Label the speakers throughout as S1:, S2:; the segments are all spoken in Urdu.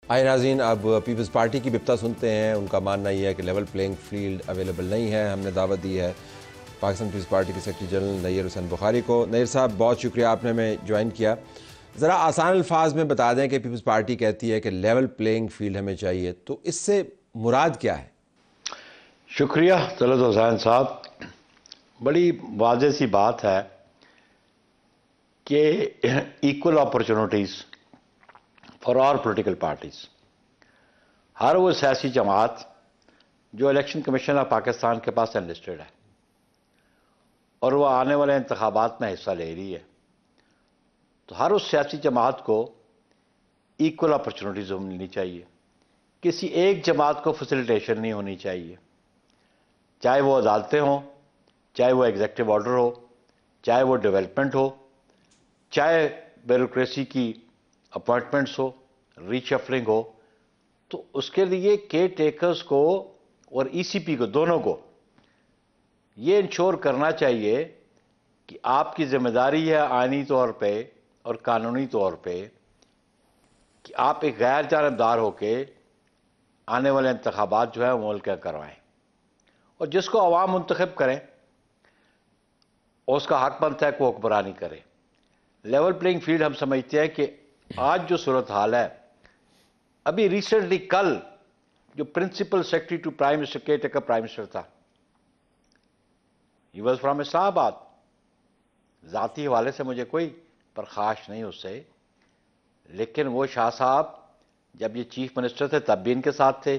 S1: آئے ناظرین، اب پیپلز پارٹی کی بپتا سنتے ہیں۔ ان کا ماننا یہ ہے کہ لیول پلینگ فیلڈ اویلیبل نہیں ہے۔ ہم نے دعوت دی ہے پاکستان پیپلز پارٹی کے سیکرٹری جنرل نیر حسین بخاری کو۔ نیر صاحب، بہت شکریہ آپ نے ہمیں جوائن کیا۔ ذرا آسان الفاظ میں بتا دیں کہ پیپلز پارٹی کہتی ہے کہ لیول پلینگ فیلڈ ہمیں چاہیے، تو اس سے مراد کیا ہے؟
S2: شکریہ طلعت حسین صاحب، بڑی واضح سی بات ہے کہ equal opportunities for all political parties, ہر وہ سیاسی جماعت جو الیکشن کمیشن آف پاکستان کے پاس انلسٹڈ ہے اور وہ آنے والے انتخابات میں حصہ لے رہی ہے، تو ہر اس سیاسی جماعت کو ایکول اپرچونٹیز ملنی چاہیے۔ کسی ایک جماعت کو فیسیلیٹیشن نہیں ہونی چاہیے، چاہے وہ عدالتیں ہوں، چاہے وہ ایگزیکٹو آرڈر ہو، چاہے وہ ڈیولپمنٹ ہو، چاہے بیوروکریسی کی اپوائنٹمنٹس ہو، ریشفلنگ ہو، تو اس کے لیے کیئر ٹیکرز کو اور ای سی پی کو، دونوں کو یہ انشور کرنا چاہیے کہ آپ کی ذمہ داری ہے آئینی طور پہ اور قانونی طور پہ کہ آپ ایک غیر جانبدار ہو کے آنے والے انتخابات جو ہے وہ ملک کروائیں، اور جس کو عوام منتخب کریں اس کا حق بنتا ہے کہ وہ حکمرانی کرے۔ لیول پلینگ فیلڈ ہم سمجھتے ہیں کہ آج جو صورتحال ہے، ابھی ریسنٹلی کل جو principal secretary to prime minister caretaker prime minister تھا، ہی واز فرام اسلام آباد، ذاتی حوالے سے مجھے کوئی پرخاش نہیں اس سے، لیکن وہ شاہ صاحب جب یہ چیف منسٹر تھے تب بھی ان کے ساتھ تھے،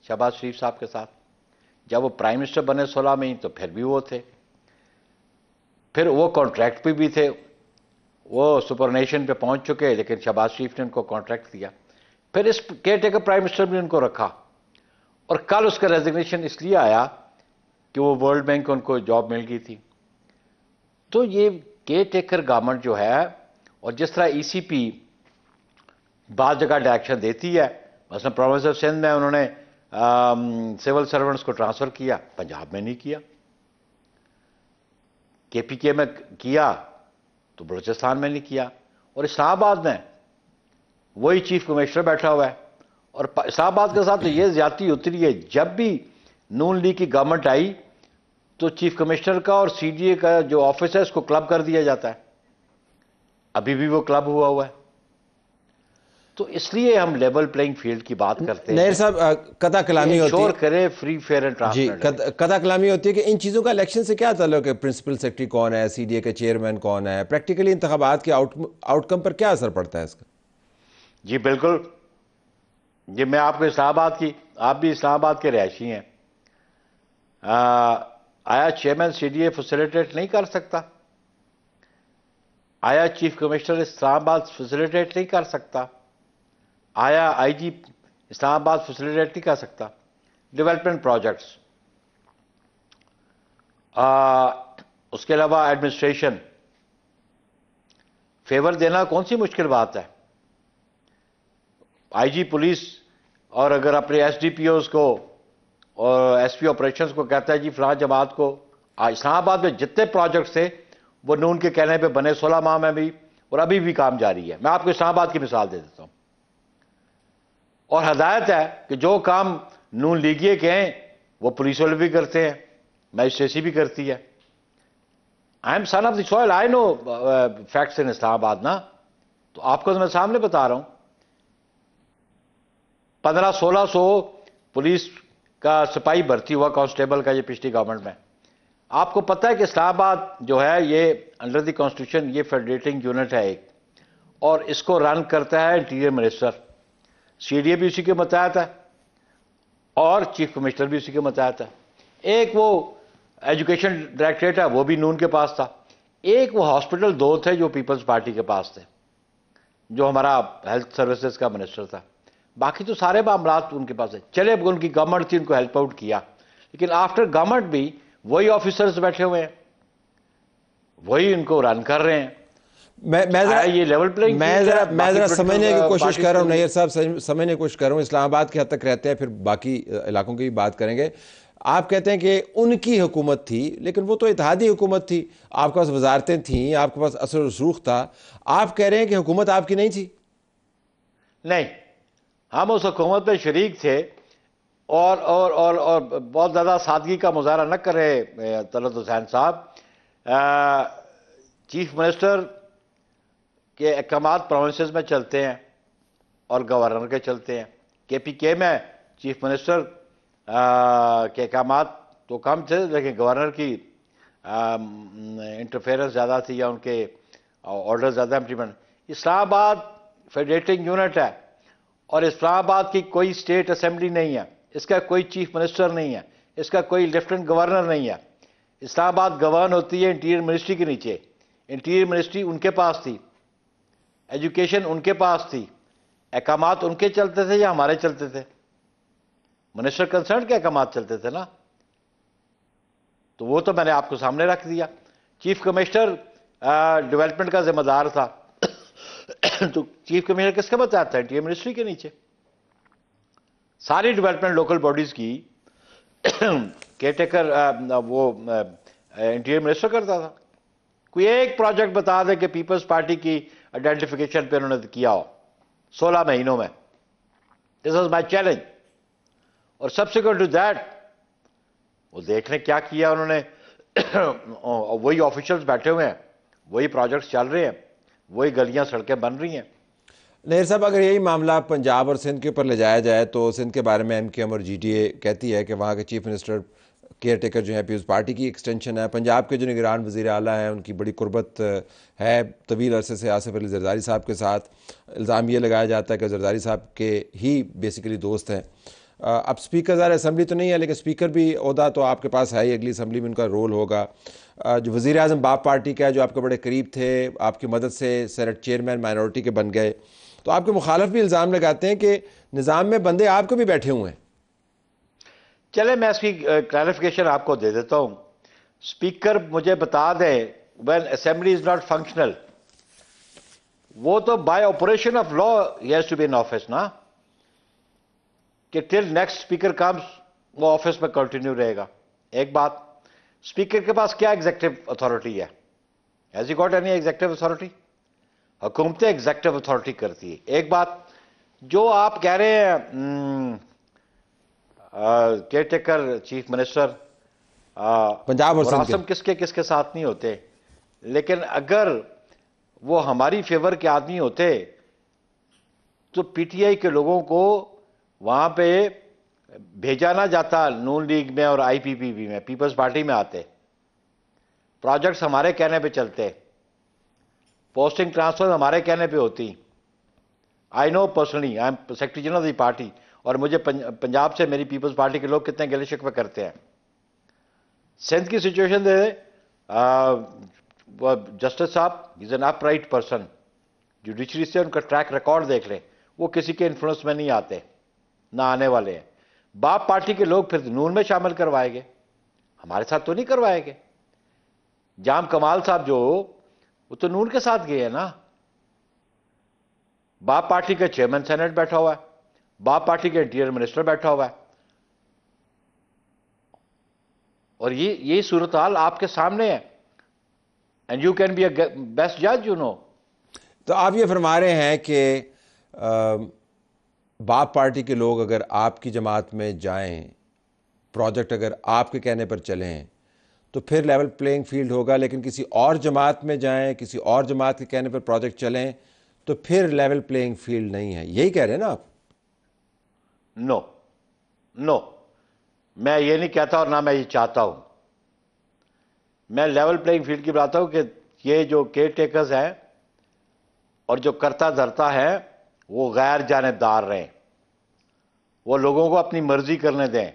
S2: شہباز شریف صاحب کے ساتھ، جب وہ پرائم منسٹر بنے 16 میں تو پھر بھی وہ تھے، پھر وہ کانٹریکٹ پہ بھی تھے، وہ سپرنیشن پہ پہنچ چکے لیکن شہباز شریف نے ان کو کانٹریکٹ دیا، پھر اس کیئر ٹیکر پرائم منسٹر نے ان کو رکھا، اور کل اس کا ریزگنیشن اس لیے آیا کہ وہ ورلڈ بینک کو ان کو جاب مل گئی تھی۔ تو یہ کیئر ٹیکر گورنمنٹ جو ہے، اور جس طرح ای سی پی بعض جگہ ڈائریکشن دیتی ہے، مثلا پروونس آف سندھ میں انہوں نے سول سرونٹس کو ٹرانسفر کیا، پنجاب میں نہیں کیا، کے پی کے میں کیا تو بلوچستان میں نہیں کیا، اور اسلام آباد میں وہی چیف کمشنر بیٹھا ہوا ہے، اور اسلام آباد کے ساتھ تو یہ زیادتی اتری ہے، جب بھی نون لیگ کی گورنمنٹ آئی تو چیف کمشنر کا اور سی ڈی اے کا جو آفس ہے اس کو کلب کر دیا جاتا ہے، ابھی بھی وہ کلب ہوا ہے۔ تو اس لیے ہم لیول پلینگ فیلڈ کی بات کرتے ہیں،
S1: نیر صاحب، قطع کلامی ہوتی ہے،
S2: انشور کرے فری فیئر اینڈ
S1: جی،
S2: ٹرانسپیرنٹ۔
S1: قطع کلامی ہوتی ہے کہ ان چیزوں کا الیکشن سے کیا تعلق ہے؟ پرنسپل سیکرٹری کون ہے، سی ڈی اے کے چیئرمین کون ہے، پریکٹیکلی انتخابات کے آؤٹ کم پر کیا اثر پڑتا ہے اس کا؟
S2: جی بالکل، جی میں آپ کو اسلام آباد کی، آپ بھی اسلام آباد کے رہائشی ہیں، آیا chairman C D A facilitate نہیں کر سکتا؟ آیا چیف کمشنر اسلام آباد فیسیلیٹیٹ نہیں کر سکتا؟ آیا آئی جی اسلام آباد فیسیلیٹیٹ نہیں کر سکتا؟ ڈیولپمنٹ پروجیکٹس، اس کے علاوہ ایڈمنسٹریشن، فیور دینا کون سی مشکل بات ہے؟ آئی جی پولیس اور اگر اپنے ایس ڈی پی اوز کو اور ایس پی آپریشنز کو کہتا ہے جی فلاں جماعت کو، اسلام آباد میں جتنے پروجیکٹس تھے وہ نون کے کہنے پہ بنے 16 ماہ میں بھی، اور ابھی بھی کام جاری ہے۔ میں آپ کو اسلام آباد کی مثال دے دیتا ہوں، اور ہدایت ہے کہ جو کام نون لیگیے کے ہیں وہ پولیس والے بھی کرتے ہیں، میجسٹریسی بھی کرتی ہے۔ I am son of the soil, I know facts in Islamabad نا، تو آپ کو میں سامنے بتا رہا ہوں، 1500-1600 پولیس کا سپاہی بھرتی ہوا کانسٹیبل کا یہ پچھلی گورنمنٹ میں۔ آپ کو پتہ ہے کہ اسلام آباد جو ہے یہ انڈر دی کانسٹیٹیوشن یہ فیڈریٹنگ یونٹ ہے ایک، اور اس کو رن کرتا ہے interior minister, C D A بھی اسی کے متحد ہے اور چیف کمشنر بھی اسی کے متحد ہے۔ ایک وہ ایجوکیشن ڈائریکٹریٹ ہے وہ بھی نون کے پاس تھا، ایک وہ ہاسپٹل 2 تھے جو پیپلز پارٹی کے پاس تھے، جو ہمارا ہیلتھ سروسز کا منسٹر تھا، باقی تو سارے معاملات ان کے پاس ہیں۔ چلے ان کی گورنمنٹ تھی، ان کو ہیلپ آؤٹ کیا، لیکن آفٹر گورنمنٹ بھی وہی آفیسرز بیٹھے ہوئے ہیں، وہی ان کو رن کر رہے ہیں۔
S1: میں ذرا سمجھنے کی کوشش کر رہا ہوں، نیر صاحب سمجھنے کی کوشش کر رہا ہوں، اسلام آباد کی حد تک رہتے ہیں، پھر باقی علاقوں کی بھی بات کریں گے۔ آپ کہتے ہیں کہ ان کی حکومت تھی، لیکن وہ تو اتحادی حکومت تھی، آپ کے پاس وزارتیں تھیں، آپ کے پاس اثر و رسوخ تھا، آپ کہہ رہے ہیں کہ حکومت آپ کی نہیں تھی؟
S2: نہیں، ہم اس حکومت میں شریک تھے اور بہت زیادہ سادگی کا مظاہرہ نہ کرے طلعت حسین صاحب. چیف منسٹر کے احکامات پروونسز میں چلتے ہیں اور گورنر کے چلتے ہیں. کے پی کے میں چیف منسٹر کے احکامات تو کم تھے لیکن گورنر کی انٹرفیئرنس زیادہ تھی یا ان کے آرڈر زیادہ امپلیمنٹ. اسلام آباد فیڈریٹنگ یونٹ ہے اور اسلام آباد کی کوئی اسٹیٹ اسمبلی نہیں ہے, اس کا کوئی چیف منسٹر نہیں ہے, اس کا کوئی لیفٹنٹ گورنر نہیں ہے. اسلام آباد گورن ہوتی ہے انٹیریئر منسٹری کے نیچے. انٹیریئر منسٹری ان کے پاس تھی, ایجوکیشن ان کے پاس تھی. احکامات ان کے چلتے تھے یا ہمارے چلتے تھے؟ منسٹر کنسرن کے احکامات چلتے تھے نا. تو وہ تو میں نے آپ کو سامنے رکھ دیا. چیف کمشنر ڈیولپمنٹ کا ذمہ دار تھا تو چیف کمشنر کس کے بتایا تھا؟ انٹیریئر منسٹری کے نیچے. ساری ڈیولپمنٹ لوکل باڈیز کی کیئر ٹیکر وہ انٹیریئر منسٹر کرتا تھا. کوئی ایک پروجیکٹ بتا دے کہ پیپلز پارٹی کی آئیڈینٹیفیکیشن پہ انہوں نے کیا ہو 16 مہینوں میں. This was my challenge. اور سبسیکوینٹ ٹو دیٹ وہ دیکھ لیں کیا کیا انہوں نے. وہی آفیشلز بیٹھے ہوئے ہیں, وہی پروجیکٹس چل رہے ہیں, وہی گلیاں سڑکیں بن رہی ہیں.
S1: نیر صاحب اگر یہی معاملہ پنجاب اور سندھ کے اوپر لے جایا جائے تو سندھ کے بارے میں ایم کیو ایم اور جی ڈی اے کہتی ہے کہ وہاں کے چیف منسٹر کیئر ٹیکر جو ہیں پیپلز پارٹی کی ایکسٹینشن ہے. پنجاب کے جو نگران وزیر اعلیٰ ہیں ان کی بڑی قربت ہے طویل عرصے سے آصف علی زرداری صاحب کے ساتھ. الزام یہ لگایا جاتا ہے کہ زرداری صاحب کے ہی بیسیکلی دوست ہیں. اب اسپیکر ظاہر اسمبلی تو نہیں ہے لیکن اسپیکر بھی عہدہ تو آپ کے پاس ہے ہی, اگلی اسمبلی میں ان کا رول ہوگا. جو وزیر اعظم باپ پارٹی کا ہے جو آپ کے بڑے قریب تھے, آپ کی مدد سے سینٹ چیئرمین مائنورٹی کے بن گئے, تو آپ کے مخالف بھی الزام لگاتے ہیں کہ نظام میں بندے آپ کو بھی بیٹھے ہوئے ہیں.
S2: چلے میں اس کی کلیریفیکیشن آپ کو دے دیتا ہوں. اسپیکر مجھے بتا دیں when assembly is not functional, وہ تو by operation of law he has to be in office نا, کہ ٹل نیکسٹ اسپیکر کمز وہ آفس میں کنٹینیو رہے گا. ایک بات, اسپیکر کے پاس کیا ایگزیکٹو اتھارٹی ہے؟ Has he got any executive authority? حکومتیں ایگزیکٹو اتھارٹی کرتی ہے. ایک بات جو آپ کہہ رہے ہیں care taker chief minister
S1: Punjab اور سندھ
S2: مراسم کس کے ساتھ نہیں ہوتے, لیکن اگر وہ ہماری فیور کے آدمی ہوتے تو پی ٹی آئی کے لوگوں کو وہاں پہ بھیجا نہ جاتا نون لیگ میں اور آئی پی پی بی میں, پیپلز پارٹی میں آتے. پروجیکٹس ہمارے کہنے پہ چلتے, پوسٹنگ ٹرانسفر ہمارے کہنے پہ ہوتی. I know personally, I am secretary general of the party, اور مجھے پنجاب سے میری پیپلز پارٹی کے لوگ کتنے گلے شکوے کرتے ہیں. سندھ کی سچویشن دے جسٹس صاحب is an up right person, judiciary سے ان کا ٹریک ریکارڈ دیکھ لیں, وہ کسی کے انفلوئنس میں نہیں آتے نہ آنے والے ہیں. باپ پارٹی کے لوگ پھر نون میں شامل کروائے گے, ہمارے ساتھ تو نہیں کروائے گے. جام کمال صاحب جو وہ تو نون کے ساتھ گئے ہیں نا. باپ پارٹی کا چیئرمین سینٹ بیٹھا ہوا ہے, باپ پارٹی کا انٹیریئر منسٹر بیٹھا ہوا ہے, اور یہی صورتحال آپ کے سامنے ہے. And you can be a best جج یو نو.
S1: تو آپ یہ فرما رہے ہیں کہ باپ پارٹی کے لوگ اگر آپ کی جماعت میں جائیں, پروجیکٹ اگر آپ کے کہنے پر چلیں تو پھر لیول پلینگ فیلڈ ہوگا, لیکن کسی اور جماعت میں جائیں, کسی اور جماعت کے کہنے پر پروجیکٹ چلیں تو پھر لیول پلینگ فیلڈ نہیں ہے, یہی کہہ رہے ہیں نا آپ؟
S2: نو, میں یہ نہیں کہتا اور نہ میں یہ چاہتا ہوں. میں لیول پلینگ فیلڈ کی بتاتا ہوں کہ یہ جو کیئر ٹیکرز ہیں اور جو کرتا دھرتا ہے وہ غیر جانبدار رہیں, وہ لوگوں کو اپنی مرضی کرنے دیں,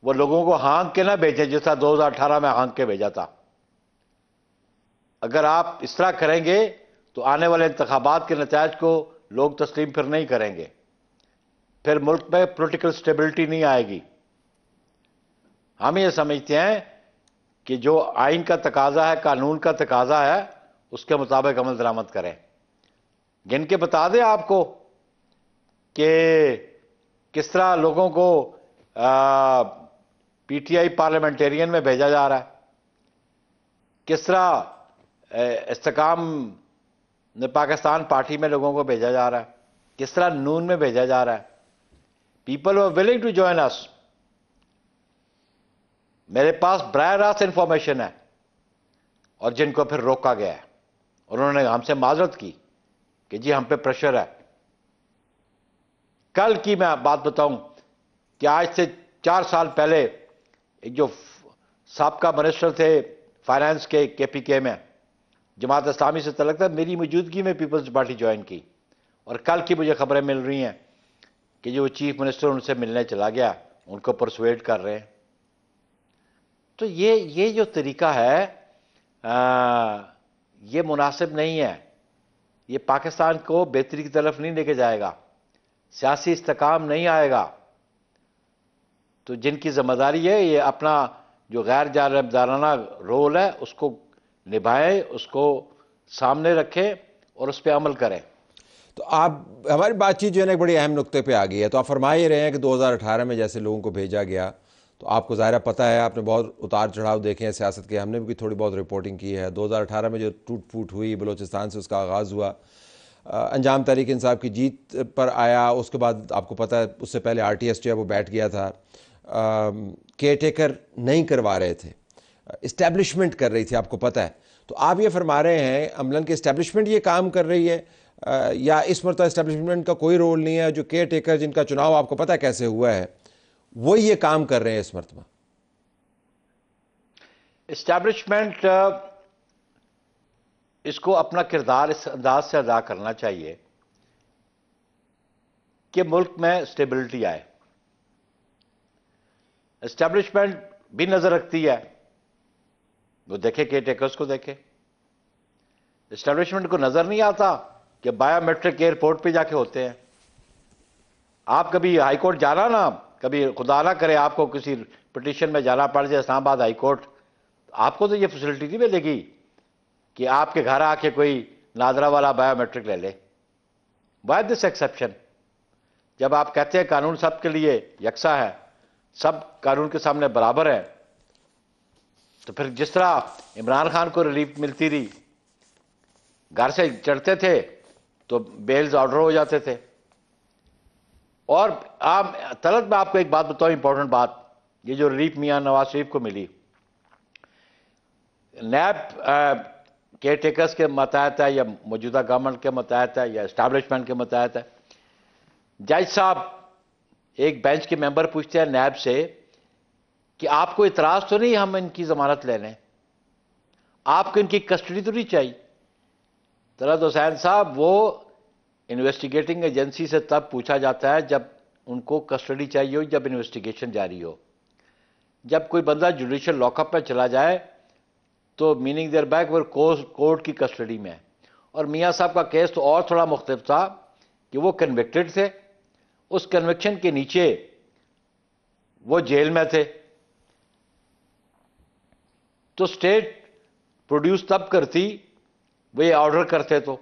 S2: وہ لوگوں کو ہانک کے نہ بھیجیں جیسا 2018 میں ہانک کے بھیجا تھا. اگر آپ اس طرح کریں گے تو آنے والے انتخابات کے نتائج کو لوگ تسلیم پھر نہیں کریں گے, پھر ملک میں پولیٹیکل سٹیبلٹی نہیں آئے گی. ہم یہ سمجھتے ہیں کہ جو آئین کا تقاضا ہے, قانون کا تقاضا ہے, اس کے مطابق عمل درآمد کریں. گن کے بتا دیں آپ کو کہ کس طرح لوگوں کو پی ٹی آئی پارلیمنٹیرین میں بھیجا جا رہا ہے, کس طرح استحکام پاکستان پارٹی میں لوگوں کو بھیجا جا رہا ہے. کس طرح نون میں بھیجا جا رہا ہے. People are willing to join us. میرے پاس براہ راست انفارمیشن ہے اور جن کو پھر روکا گیا ہے اور انہوں نے ہم سے معذرت کی کہ جی ہم پہ پریشر ہے. کل کی میں بات بتاؤں کہ آج سے 4 سال پہلے ایک جو سابقہ منسٹر تھے فائنانس کے پی کے میں جماعت اسلامی سے تعلق تھا, میری موجودگی میں پیپلز پارٹی جوائن کی, اور کل کی مجھے خبریں مل رہی ہیں کہ جو چیف منسٹر ان سے ملنے چلا گیا ان کو پرسویٹ کر رہے ہیں. تو یہ جو طریقہ ہے یہ مناسب نہیں ہے. یہ پاکستان کو بہتری کی طرف نہیں لے کے جائے گا, سیاسی استحکام نہیں آئے گا. تو جن کی ذمہ داری ہے یہ اپنا جو غیر جانبدارانہ رول ہے اس کو نبھائیں, اس کو سامنے رکھیں اور اس پہ عمل کریں.
S1: تو آپ ہماری بات چیت جو ہے نا ایک بڑی اہم نقطے پہ آ گئی ہے. تو آپ فرما ہی رہے ہیں کہ 2018 میں جیسے لوگوں کو بھیجا گیا تو آپ کو ظاہرہ پتہ ہے, آپ نے بہت اتار چڑھاؤ دیکھے ہیں سیاست کے, ہم نے بھی تھوڑی بہت رپورٹنگ کی ہے. 2018 میں جو ٹوٹ پھوٹ ہوئی بلوچستان سے اس کا آغاز ہوا, انجام تحریک انصاف کی جیت پر آیا. اس کے بعد آپ کو پتہ ہے اس سے پہلے آر ٹی ایس جو ہے وہ بیٹھ گیا تھا, کیئر ٹیکر نہیں کروا رہے تھے, اسٹیبلشمنٹ کر رہی تھی, آپ کو پتہ ہے. تو آپ یہ فرما رہے ہیں عملاً کہ اسٹیبلشمنٹ یہ کام کر رہی ہے, یا اس مرتبہ اسٹیبلشمنٹ کا کوئی رول نہیں ہے, جو کیئر ٹیکر جن کا چناؤ آپ کو پتہ ہے کیسے ہوا ہے وہ یہ کام کر رہے ہیں اس مرتبہ؟
S2: اسٹیبلشمنٹ اس کو اپنا کردار اس انداز سے ادا کرنا چاہیے کہ ملک میں اسٹیبلٹی آئے. اسٹیبلشمنٹ بھی نظر رکھتی ہے, وہ دیکھے کیئر ٹیکرز کو دیکھے. اسٹیبلشمنٹ کو نظر نہیں آتا کہ بایو میٹرک ایئرپورٹ پہ جا کے ہوتے ہیں. آپ کبھی ہائی کورٹ جانا نا, کبھی خدا نہ کرے آپ کو کسی پٹیشن میں جانا پڑ جائے اسلام آباد ہائی کورٹ, آپ کو تو یہ فیسلٹی نہیں ملے گی کہ آپ کے گھر آ کے کوئی نادرا والا بایو میٹرک لے لے. Why this exception? جب آپ کہتے ہیں قانون سب کے لیے یکساں ہے, سب قانون کے سامنے برابر ہیں, تو پھر جس طرح عمران خان کو ریلیف ملتی رہی, گھر سے چڑھتے تھے تو بیلز آرڈر ہو جاتے تھے. اور طلعت میں آپ کو ایک بات بتاؤں, امپورٹنٹ بات, یہ جو ریلیف میاں نواز شریف کو ملی نیب کیئر ٹیکرز کے متحد ہے یا موجودہ گورنمنٹ کے متحد ہے یا اسٹیبلشمنٹ کے متحد ہے. جج صاحب ایک بینچ کے ممبر پوچھتے ہیں نیب سے کہ آپ کو اعتراض تو نہیں ہم ان کی ضمانت لے لیں, آپ کو ان کی کسٹڈی تو نہیں چاہیے؟ طلعت حسین صاحب, وہ انویسٹیگیٹنگ ایجنسی سے تب پوچھا جاتا ہے جب ان کو کسٹڈی چاہیے ہو, جب انویسٹیگیشن جاری ہو. جب کوئی بندہ جوڈیشل لاک اپ میں چلا جائے تو میننگ دیر بیک وہ کورٹ کی کسٹڈی میں ہے. اور میاں صاحب کا کیس تو اور تھوڑا مختلف تھا کہ وہ کنوکٹڈ تھے, اس کنوکشن کے نیچے وہ جیل میں تھے. تو اسٹیٹ پروڈیوس تب کرتی وہ یہ آرڈر کرتے تو,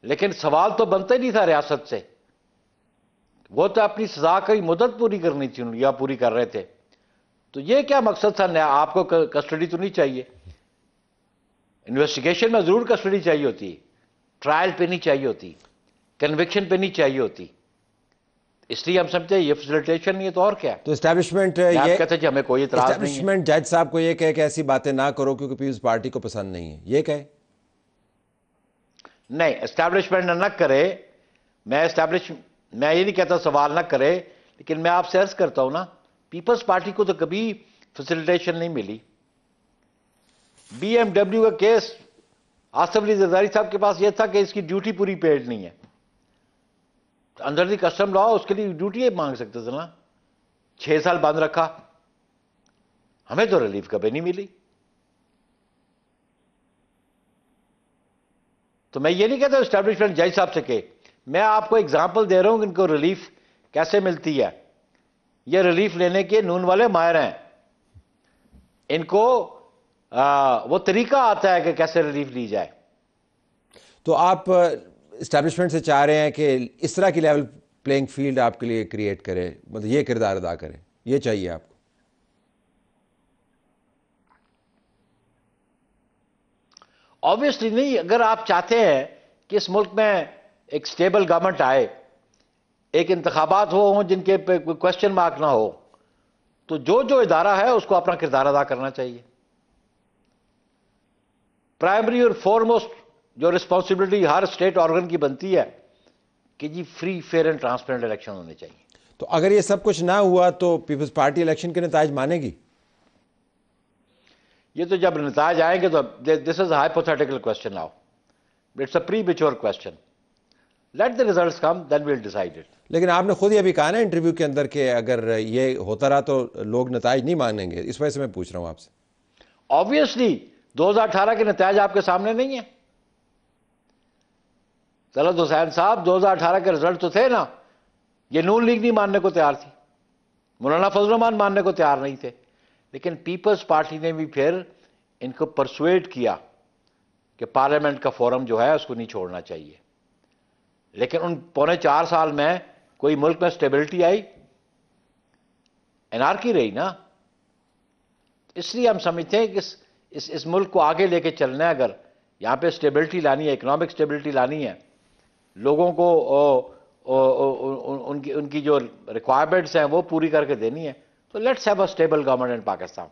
S2: لیکن سوال تو بنتا ہی نہیں تھا ریاست سے. وہ تو اپنی سزا کی مدت پوری کرنی تھی یا پوری کر رہے تھے. تو یہ کیا مقصد تھا, آپ کو کسٹڈی تو نہیں چاہیے؟ انویسٹیگیشن میں ضرور کسٹڈی چاہیے ہوتی, ٹرائل پہ نہیں چاہیے ہوتی, کنوکشن پہ نہیں چاہیے ہوتی. اس لیے ہم سمجھتے ہیں یہ فیسلٹیشن نہیں ہے تو اور کیا.
S1: تو اسٹیبلشمنٹ
S2: آپ کہتے ہیں کہ ہمیں کوئی اعتراض نہیں ہے.
S1: اسٹیبلشمنٹ جج صاحب کو یہ کہے کہ ایسی باتیں نہ کرو کیونکہ پیپلز پارٹی کو پسند نہیں ہے, یہ کہے؟
S2: نہیں, اسٹیبلشمنٹ نہ کرے. میں یہ نہیں کہتا سوال نہ کرے, لیکن میں آپ سے عرض کرتا ہوں نا, پیپلز پارٹی کو تو کبھی فیسلٹیشن نہیں ملی. بی ایم ڈبلیو کا کیس آصف علی زرداری صاحب کے پاس یہ تھا کہ اس کی ڈیوٹی پوری پیڈ نہیں ہے. اندر دی کسٹم لا اس کے لیے ڈیوٹی مانگ سکتے تھے نا, 6 سال بند رکھا, ہمیں تو ریلیف کبھی نہیں ملی. تو میں یہ نہیں کہتا اسٹیبلشمنٹ جج صاحب سے کہ, میں آپ کو اگزامپل دے رہا ہوں کہ ان کو ریلیف کیسے ملتی ہے. یہ ریلیف لینے کے نون والے ماہر ہیں, ان کو وہ طریقہ آتا ہے کہ کیسے ریلیف لی جائے.
S1: تو آپ اسٹیبلشمنٹ سے چاہ رہے ہیں کہ اس طرح کی لیول پلینگ فیلڈ آپ کے لیے کریٹ کرے, مطلب یہ کردار ادا کرے, یہ چاہیے آپ کو؟
S2: آبویسلی نہیں. اگر آپ چاہتے ہیں کہ اس ملک میں ایک سٹیبل گورنمنٹ آئے, ایک انتخابات ہوں جن کے پہ کوئی کوشچن مارک نہ ہو, تو جو ادارہ ہے اس کو اپنا کردار ادا کرنا چاہیے. پرائمری اور فورموسٹ جو رسپانسبلٹی ہر اسٹیٹ آرگن کی بنتی ہے کہ جی free, fair and transparent election ہونے چاہیے.
S1: تو اگر یہ سب کچھ نہ ہوا تو پیپلز پارٹی الیکشن کے نتائج مانے گی؟
S2: یہ تو جب نتائج آئیں گے تو this is hypothetical question now, it's a premature question. Let the results come, then we'll decide it.
S1: لیکن آپ نے خود ہی ابھی کہا نا انٹرویو کے اندر کہ اگر یہ ہوتا رہا تو لوگ نتائج نہیں مانیں گے, اس وجہ سے میں پوچھ رہا ہوں آپ سے.
S2: آبویسلی 2018 کے نتائج آپ کے سامنے نہیں ہیں. طلعت حسین صاحب 2018 کے رزلٹ تو تھے نا, یہ نون لیگ نہیں ماننے کو تیار تھی, مولانا فضل الرحمان ماننے کو تیار نہیں تھے, لیکن پیپلز پارٹی نے بھی پھر ان کو پرسویٹ کیا کہ پارلیمنٹ کا فورم جو ہے اس کو نہیں چھوڑنا چاہیے. لیکن ان پونے 4 سال میں کوئی ملک میں سٹیبلٹی آئی؟ انارکی رہی نا. اس لیے ہم سمجھتے ہیں کہ اس ملک کو آگے لے کے چلنا ہے, اگر یہاں پہ سٹیبلٹی لانی ہے, اکنامک سٹیبلٹی لانی ہے, لوگوں کو ان کی جو ریکوائرمنٹس ہیں وہ پوری کر کے دینی ہے, تو let's have a stable government in Pakistan.